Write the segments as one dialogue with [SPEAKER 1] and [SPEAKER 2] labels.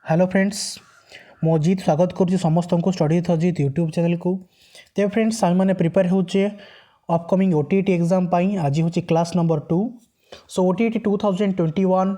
[SPEAKER 1] Hello friends मो जीत स्वागत करुच्ची समस्त को study with Ajit YouTube channel को। तो फ्रेंड्स आम मैंने प्रिपेयर होचे अपकमिंग ओटीईटी एग्जाम पाई। आज हूँ क्लास नंबर 2। सो ओटीईटी 2021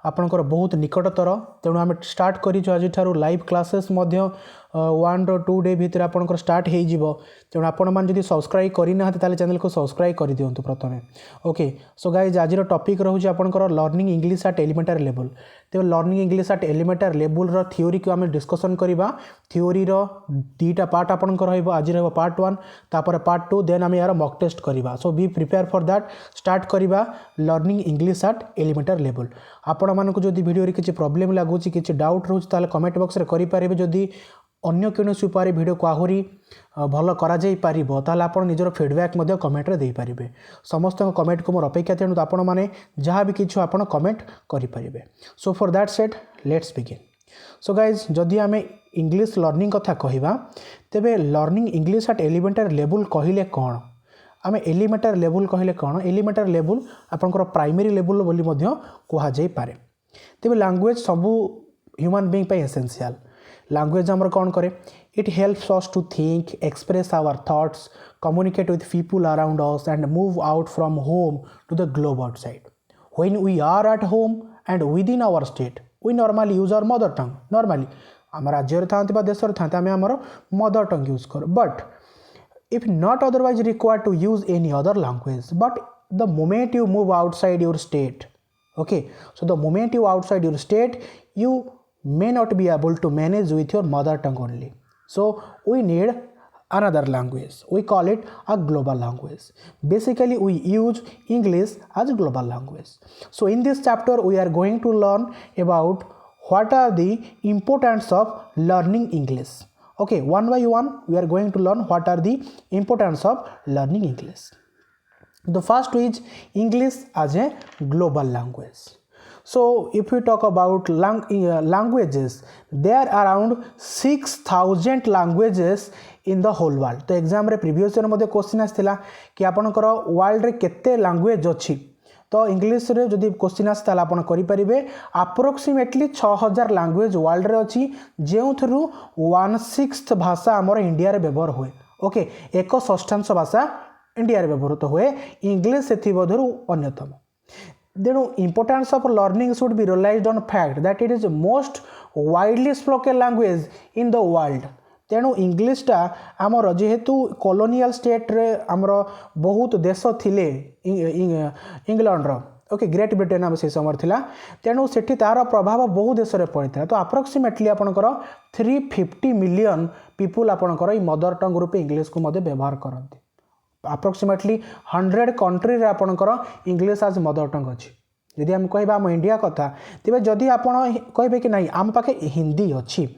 [SPEAKER 1] आपणकर बहुत निकटतर, तेणु आम स्टार्ट करूँ आज लाइव क्लासेस 1 रो 2 डे भितर आपंकर स्टार्ट हो। तेणु आपण मैंने सब्सक्राइब करना चैनल को सब्सक्राइब कर दिंतु प्रथम। ओके सो गाइज आज टॉपिक रोचे आपंकर learning English at elementary level. तो learning English at elementary level रो थ्योरी को आम डिस्कसन करवा। थ्योरी रो दीटा पार्ट आपंकर आज पार्ट 1 तापर पार्ट 2 देन आम यार मॉक टेस्ट करवा। So be prepare for that. Start करवा learning English at elementary level. आपण मानक जदि वीडियो किसी प्रॉब्लम लगुच कि डाउट रोचे ताले कमेंट बॉक्स रे करि पारिबे। जदि अन्य कौन उपाय वीडियो को आहरी भल कर आप निजर फीडबैक कमेंट रे दे पारिबे। समस्त कमेंट को मोर अपेक्षा, तेणु आपण मैंने जहाँ भी किछु आपण कमेंट करें। So for that set let's begin. So guys जदि आम इंग्लिश लर्निंग कथा कहवा तेबे learning English at elementary level कहले कौन, आम एलिमेंटरी लेवल कहले कौन, एलिमेंटरी लेवल आपंकर प्राइमरी लेवल बोली कह जाई पारे। तेबे लैंग्वेज सबू ह्यूमन बीइंग पे एसेंशियल। लैंग्वेज आमर कौन करे, it helps us to think, express our thoughts, communicate with people around us and move out from home to the globe outside. When we are at home and within our state we normally use our mother tongue. Normally आम राज्य था देश था आम आमर mother tongue use कर। But if not otherwise required to use any other language, but the moment you move outside your state, okay, so the moment you outside your state you may not be able to manage with your mother tongue only, so we need another language. We call it a global language. Basically we use English as a global language. So in this chapter we are going to learn about what are the importance of learning English. Okay, one by one we are going to learn what are the importance of learning English. The first is English as a global language. So if we talk about languages, there are around 6,000 languages in the whole world. तो exam रे previous year मध्ये question आस्थिला कि आपनकर world रे केते language अछि। तो English रे जदि क्वेश्चन आसे ताला आपण करि परिबे अप्रोक्सीमेटली 6000 लैंग्वेज वर्ल्ड रे अछि, जेउ थरु 1/6 भाषा हमर इंडिया रे व्यवहार होय। ओके, 1/6 भाषा इंडिया रे व्यवहृत होए, इंग्लिश सेथि बधरु अन्यतम। तेणु importance of learning should be realised on fact that it is most widely spoken language in the world. तेणु इंग्लिशटा आमर जेहेतु कॉलोनियल स्टेट रे आमर बहुत देश थिले इंग्लैंड रो, ओके, ग्रेट ब्रिटेन आम से समय थिला, तेणु सेठी तार प्रभाव बहुत देश रे पड़ता है। तो अप्रोक्सीमेटली आपनकर 350 मिलियन पीपुल आपनकर ई मदर टंग रूपे इंग्लिश को मध्य व्यवहार करती। अप्रोक्सीमेटली 100 कंट्री रे आपनकर इंग्लिश आज मदर टंग अच्छी। यदि हम कहबा आम इंडिया कथा, तेबे जदि आपण कहबे कि नहीं आम पाखे हिंदी अच्छी,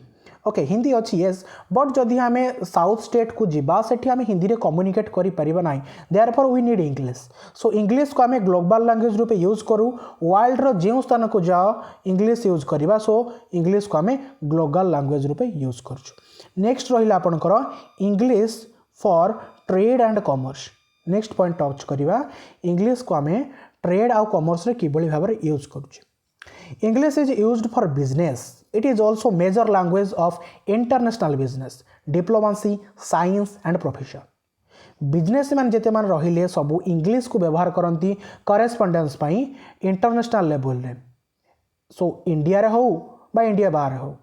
[SPEAKER 1] ओके, हिंदी अच्छी येस, बट जदि आम साउथ स्टेट को जीवा सेठी आम हिंदी रे कम्युनिकेट करि परिबा नाही, therefore we need English. So English को आम ग्लोबल लैंग्वेज रूपे यूज करू, वर्ल्ड रो जेउ स्थान को जाओ इंग्लिश यूज करबा। सो इंग्लिश को आम ग्लोबल लैंग्वेज रूपे यूज करछु। नेक्स्ट रहिला आपनकर English for trade and commerce. Next point touch करवा, इंग्लिश को आम ट्रेड आउ कॉमर्स रे किबळी भाबरे यूज करूछु। English is used for business. It is also major language of international business, diplomacy, science and profession. Businessman जेते मान रहिले सबू इंग्लिश को व्यवहार करती करेस्पॉन्डेंस पाई इंटरनेशनल लेवल रे। सो इंडिया रे हो बा इंडिया बाहर हो,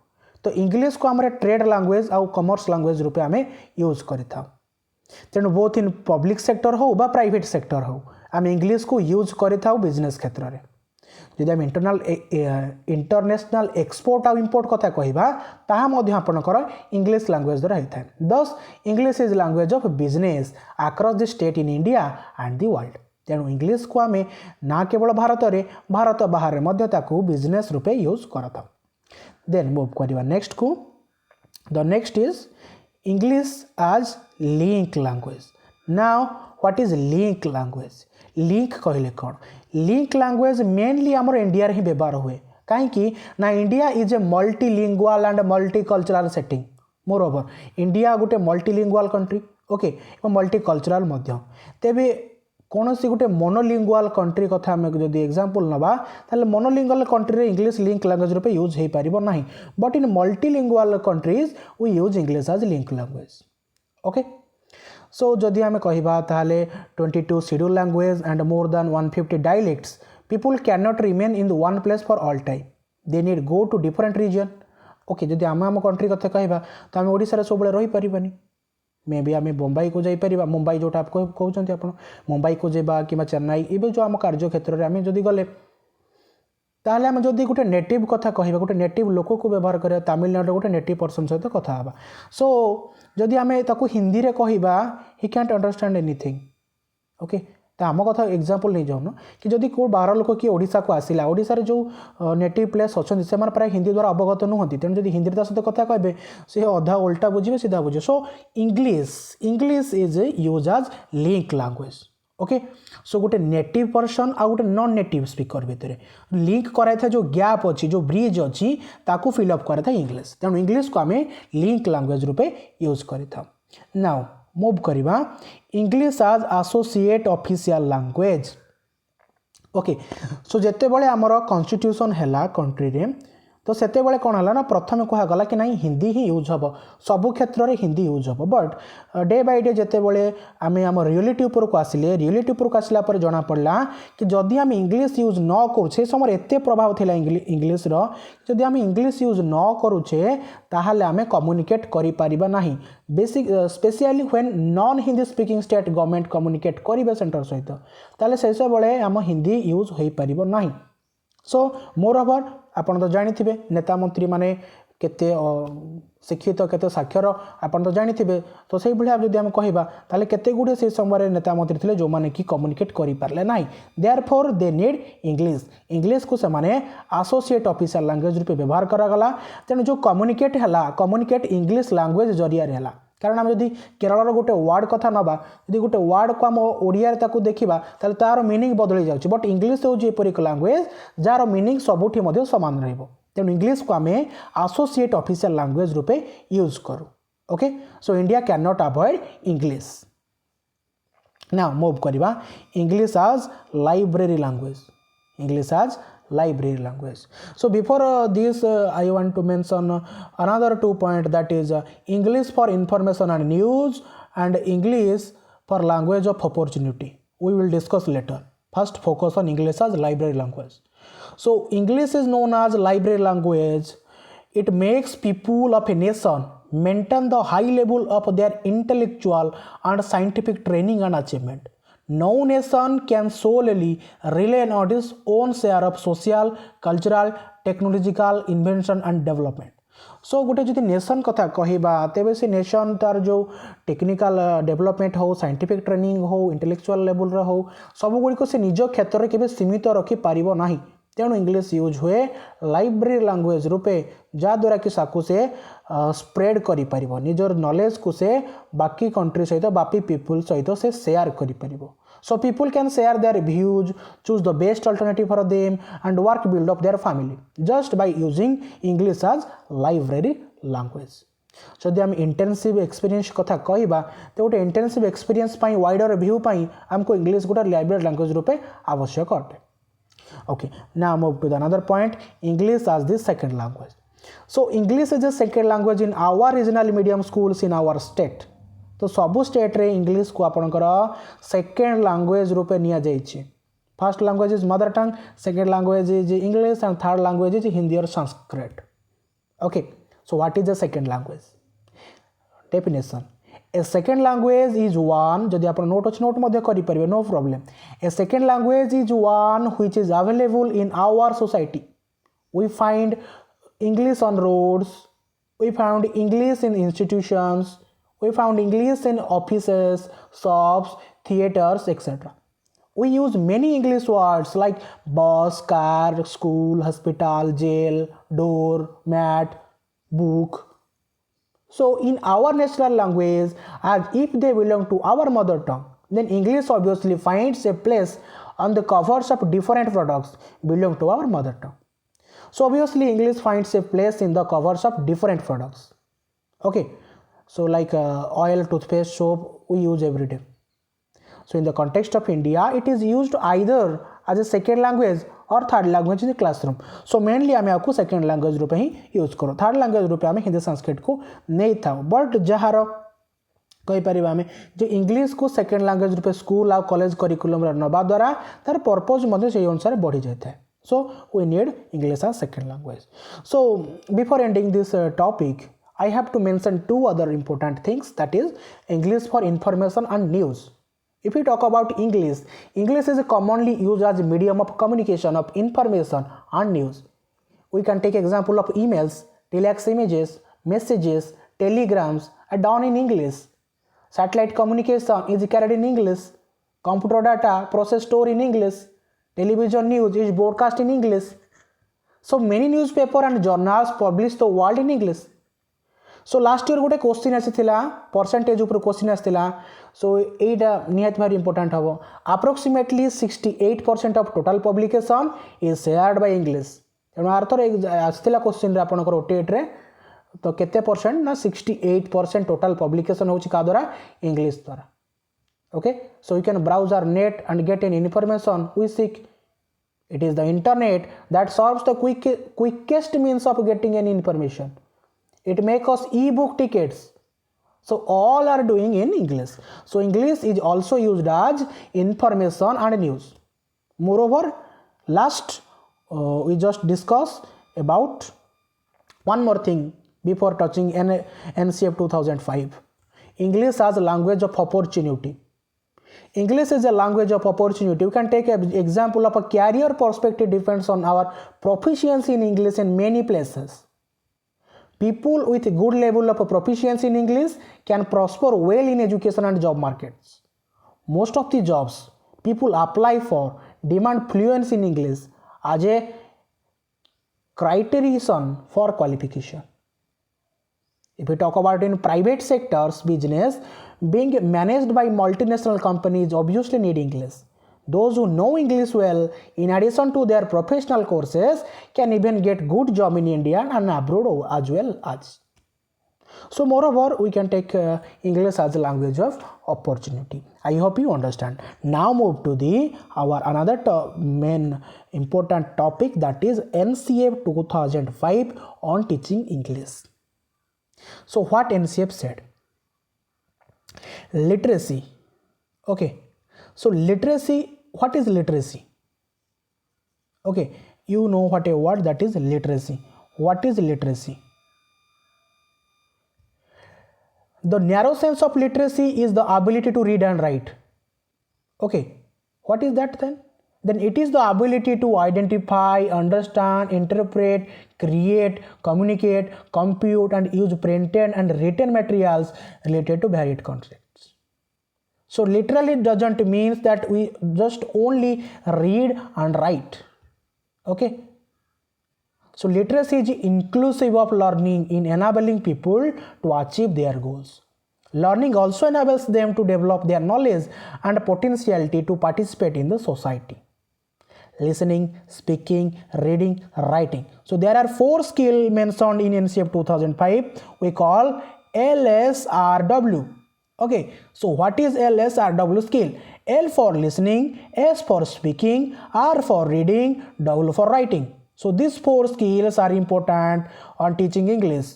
[SPEAKER 1] तो इंग्लिश को आमरे ट्रेड लैंग्वेज आउ कॉमर्स लैंग्वेज रूपे आम यूज करिथाउ। तेणु बोथ इन पब्लिक सेक्टर हो बा प्राइवेट सेक्टर हो आम इंग्लिश को यूज करिथाउ बिजनेस क्षेत्र में। जदि आम इंटरनेशनल एक्सपोर्ट आउ इंपोर्ट कथा कहबा ताहा मध्ये आपनकर इंग्लिश लैंग्वेज द्वारा होता है। दस English is language of business across the state in India and the world. तेणु इंग्लिश को आम ना केवल भारत में, भारत बाहर मध्य ताकू बिजनेस रूपे यूज करता। देन मूव करवा नेक्स्ट को। The next is English as link language. Now what is link language? Link कहले कौन? लिंक लैंग्वेज मेनली आमर इंडिया ही व्यवहार हुए, कहीं ना India is a multilingual and multicultural setting. Moreover India गोटे मल्टीलिंगुअल कंट्री, ओके, मल्टीकल्चरल मध्य। तेबे कौन सी गोटे मोनोलिंगुआल कंट्री कथा आम जब एग्जांपल नवा ताले मोनोलिंगुआल कंट्री रे इंग्लिश लिंक लैंग्वेज रूपे यूज हो पारिबो नाही but in multilingual countries we use English as link language okay so जदि आम कहवा ताले 22 schedule language and more than 150 dialects people can not remain in one place for all time they need go to different region okay जदि आम country कथा कहवा तो आम ओडिसा रे सब रही परिबानी मे बी आम बम्बई को जापर मुंबई जोटा आप कहते आप मुंबई को जावा कि चेन्नई ये जो आम कार्य क्षेत्र में आम जदि गले ताहले आम जदि गोटे नेटिव कथा कहवा गोटे नेटिव लोक को व्यवहार करा तमिलनाडु गोटे नेटिव पर्सन सहित कथा हाँ सो जदि आम ताको हिंदी रे कहवा ही कैंट अंडरस्टैंड एनीथिंग ओके तो आम कथा एग्जांपल नहीं जाऊन कि जदि को बाहर लोक किए ओडिशा को आसिला ओडिशा जो नेटिव प्लेस अच्छा से प्राय हिंदी द्वारा अवगत नुहति तेणु जब हिंदी सहित कथा कहे सी अधा उल्टा बुझे सीधा बुझे so English is use as link language okay so गोटे नेटिव पर्सन आ गोटे नॉन नेटिव स्पीकर भितर लिंक कराई था जो गैप अच्छी जो ब्रिज अच्छी ताकू फिलअप कराई था इंग्लिश तेणु इंग्लिश को आम लिंक लैंग्वेज रूपे यूज करता नाउ मूव करवा English as associate official language okay so जिते बड़े आमर कॉन्स्टिट्यूशन है कंट्री रे तो सेते बड़े कौन है ना प्रथम कहगला कि नहीं हिंदी ही यूज हम सबु क्षेत्र में हिंदी यूज हम बट डे बाय डे जिते बड़े आम आम रियलिटी उपर को आसिले रियलिटी उपर को आसला पर जना पड़ा कि जदि आम इंग्लिश यूज न करुचे समय एत प्रभाव थिला इंग्लिश रो जदि आम इंग्लिश यूज न करुचे ताहले आम कम्युनिकेट करि परिबा नाही basic specially when non Hindi speaking state government communicate करिबे सेंटर सहित ताहले से सब बड़े आम हिंदी यूज हो पारिबो नाही सो मोर ओवर आपन तो जानी नेता मंत्री माने केते शिक्षित केते साक्षर आपन तो जानी तो से भाया जदि आम कहवा ताले केते गुड़े से समय नेता मंत्री थे जो मैंने कि कम्युनिकेट करि पारले नाही देयरफॉर दे नीड इंग्लिश को से माने एसोसिएट ऑफिशियल लैंग्वेज रूपे व्यवहार करागला तेणु जो कम्युनिकेट इंग्लिश लैंग्वेज जरिया है कारण आम जदि केरल गोटे वर्ड कथा नवा जदि गोटे वर्ड को आम ओडिया देखा तार तार मीनिंग बदली जाऊँ बट इंग्लिश हूँ एपरिक लैंग्वेज जार मीनिंग सबुठी सामान रहिबो तेणु इंग्लिश को आम एसोसिएट ऑफिशियल लैंग्वेज रूपे यूज करूँ okay so India can not avoid English now move करवा English as library language so before this I want to mention another 2 point that is English for information and news and English for language of opportunity we will discuss later first focus on English as library language so English is known as library language it makes people of a nation maintain the high level of their intellectual and scientific training and achievement no nation can solely rely on its own share of social, cultural, technological invention and development. सो गोटे जो nation कथा कहवा तेरे से nation तार जो technical development हो scientific training हो इंटेलेक्चुअल लेवल हो सब गुड़िक से निज क्षेत्र में केवल सीमित रखि पारिबो नाही तेणु इंग्लिश यूज हुए लाइब्रेरी लैंग्वेज रूपे जहाँद्वारा कि साकू से स्प्रेड करि परिबो निजर नॉलेज को से बाकी कंट्री सहित बाकी पीपल सहित से शेयर करि परिबो so people can share their views choose the best alternative for them and work build up their family just by using English as library language जदि आम इंटेंसिव एक्सपीरियंस कथा कहवा तो गोटे इंटेंसिव एक्सपीरियंस वाइडर व्यू आमको English गोटे library language रूपे आवश्यक अटे okay now move to the another point English as the second language so English is the second language in our regional medium schools in our state तो सबू state रे English को आपनकर second language रूपे निया जाइछि first language is mother tongue second language is English and third language is Hindi और Sanskrit okay so what is the second language definition a second language is one जदि आप नोट अच्छे नोट मध्य करि परिबे no problem a second language is one which is available in our society we find English on roads we found English in institutions we found English in offices, shops, theaters, etc. We use many English words like bus, car, school, hospital, jail, door, mat, book. So in our national language, as if they belong to our mother tongue, then English obviously finds a place on the covers of different products belong to our mother tongue. So obviously English finds a place in the covers of different products. Okay. So like oil, toothpaste, soap we use every day. So in the context of India, it is used either as a second language or third language in the classroom. So mainly आम आपको second language रूपे ही use करो, third language रूपे आम हिंदी संस्कृत को नहीं था, but jar कहीपर आम जो English को सेकेंड लैंग्वेज रूपे स्कूल आ कॉलेज करिकुलम नवा द्वारा तार पर्पज से अनुसार बढ़ी जाए. So we need English as second language. So before ending this topic, I have to mention two other important things, that is English for information and news. If we talk about English, English is commonly used as a medium of communication of information and news. We can take example of emails, telex images, messages, telegrams are done in English. Satellite communication is carried in English. Computer data processed stored in English. Television news is broadcast in English. So many newspaper and journals publish the world in English. So last year गोटे question आसीथिला percentage ऊपर question आसीथिला. सो एटा निहात भारी important हबो. Approximately 68% of total publication is shared by English. तेणु Arthur आसीथिला question रे आपनकर ओटीएट रे तो केते परसेंट ना 68% टोटल पब्लिकेशन होची का द्वारा इंग्लिश द्वारा. Okay, so you can browse our net and get any information we seek. It is the internet that serves the quickest means of getting any information. It makes us e-book tickets. So all are doing in English. So English is also used as information and news. Moreover, last we just discuss about one more thing before touching NCF 2005. English as a language of opportunity. English is a language of opportunity. We can take an example of a career perspective depends on our proficiency in English in many places. People with a good level of proficiency in English can prosper well in education and job markets. Most of the jobs people apply for demand fluency in English as a criterion for qualification. If we talk about in private sectors, business being managed by multinational companies obviously need English. Those who know English well, in addition to their professional courses, can even get good job in India and abroad as well as. So moreover, we can take English as a language of opportunity. I hope you understand. Now move to our another main important topic, that is NCF 2005 on teaching English. So what NCF said? Literacy. Okay, so literacy, what is literacy? Okay, you know what a word that is literacy. What is literacy? The narrow sense of literacy is the ability to read and write. Okay, what is that then? Then it is the ability to identify, understand, interpret, create, communicate, compute and use printed and written materials related to varied concepts. So literally doesn't mean that we just only read and write. Okay. So literacy is inclusive of learning in enabling people to achieve their goals. Learning also enables them to develop their knowledge and potentiality to participate in the society. Listening, speaking, reading, writing. So there are 4 skills mentioned in NCF 2005. We call LSRW. Okay, so what is LSRW skill? L for listening, S for speaking, R for reading, W for writing. So these 4 skills are important on teaching English.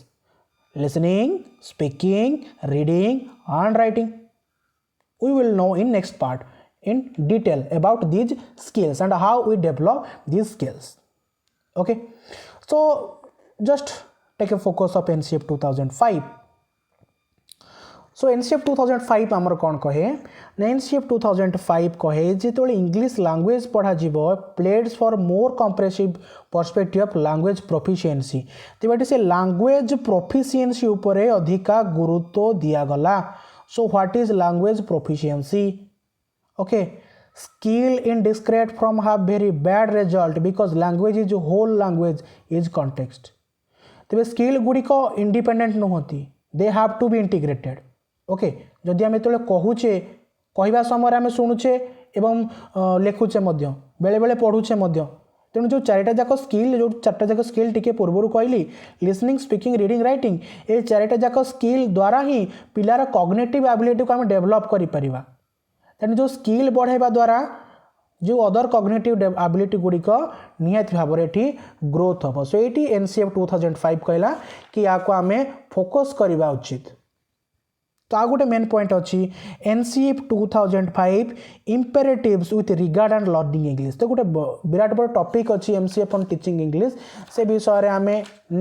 [SPEAKER 1] Listening, speaking, reading and writing. We will know in next part in detail about these skills and how we develop these skills. Okay, so just take a focus of NCF 2005. So NCF 2005 आमर कौन कहे ना, NCF 2005 कहे जो English language पढ़ा pleads for more comprehensive perspective of language proficiency. तो से language proficiency उपरे अधिका गुरुत्व दियागला. So what is language proficiency? Okay, skill in discrete form have very bad result because language is whole language is context. तेरे skill Gudi को independent न होती, they have to be integrated. Okay, जदि आमे तोले कहूचे कहवा समय आमे शुणुचे एवं लेखुचे मध्य बेले बेले पढ़ुचे मध्य. तेणु जो 4टा जाक स्किल, जो 4टा जाक स्किल टिके पूर्वर कहली लिसनिंग, स्पीकिंग, रीडिंग, राइटिंग, ये 4टा जाक स्किल द्वारा ही पिलार कॉग्निटिव एबिलिटी को आमे डेवलप करि परिबा. तेणु जो स्किल बढ़ाइबा द्वारा जो अदर कॉग्निटिव एबिलिटी गुड़िक निहाती भाव में ग्रोथ हम। सो ये एनसीएफ 2005 कहला कि या आम फोकस करवा उचित। तो आ गोटे मेन पॉइंट अच्छी NCF 2005 imperatives with regard and learning English. तो गोटे विराट बड़ टॉपिक अच्छी एमसीएफ ऑन टीचिंग इंग्लिश से विषय में आम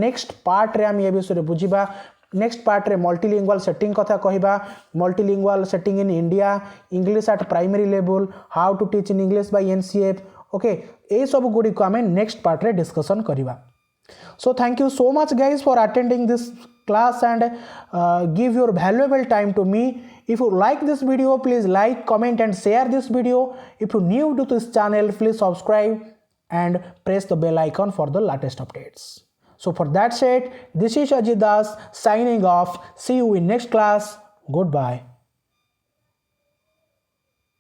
[SPEAKER 1] नेक्स्ट पार्ट रे आम ये विषय बुझा। नेक्स्ट पार्ट रे मल्टीलिंगुअल सेटिंग कथा कहबा, multilingual setting in India, English at primary level, how to teach in English by NCF. Okay, ये सब गुड़ी को आम नेक्स्ट पार्ट रे डिस्कशन करवा। So thank you so much guys for attending this class and give your valuable time to me. If you like this video, please like, comment and share this video. If you new to this channel, please subscribe and press the bell icon for the latest updates. So for that said, this is Ajit Das signing off. See you in next class. Goodbye.